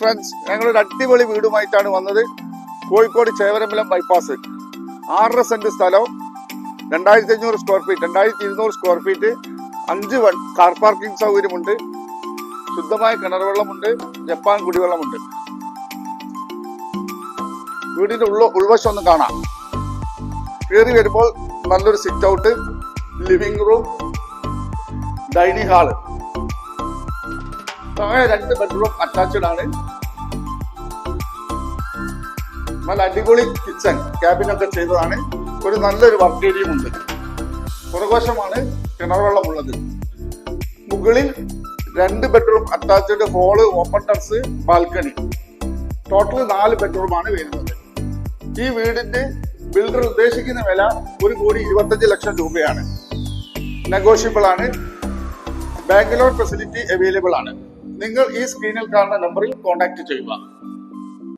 Friends, ഞങ്ങളൊരു അടിപൊളി വീടുമായിട്ടാണ് വന്നത്. കോഴിക്കോട് ചേവരമ്പലം ബൈപ്പാസ് 6.5 സെന്റ് സ്ഥലവും 2500 square feet 2200 square feet 5 car parking സൗകര്യമുണ്ട്. ശുദ്ധമായ കിണർ വെള്ളമുണ്ട്. ജപ്പാൻ കുടിവെള്ളമുണ്ട്. വീടിന്റെ ഉൾവശം ഒന്ന് കാണാം. കയറി വരുമ്പോൾ നല്ലൊരു sit out, living room, dining hall, താഴെ 2 ബെഡ്റൂം അറ്റാച്ച്ഡ് ആണ്. നല്ല അടിപൊളി കിച്ചൺ, ക്യാബിനൊക്കെ ചെയ്തതാണ്. ഒരു നല്ലൊരു വർക്ക് ഏരിയയും ഉണ്ട്. പുറകുവശമാണ് കിണർ വെള്ളമുള്ളത്. മുകളിൽ 2 bedroom attached hall, open terrace, balcony. Total 4 ബെഡ്റൂമാണ് വരുന്നത്. ഈ വീടിന്റെ ബിൽഡർ ഉദ്ദേശിക്കുന്ന വില 1,25,00,000 രൂപയാണ്. നെഗോഷ്യബിൾ ആണ്. ബാങ്ക് ലോൺ ഫെസിലിറ്റി അവൈലബിൾ ആണ്. നിങ്ങൾ ഈ സ്ക്രീനിൽ കാണുന്ന നമ്പറിൽ കോൺടാക്ട് ചെയ്യുക.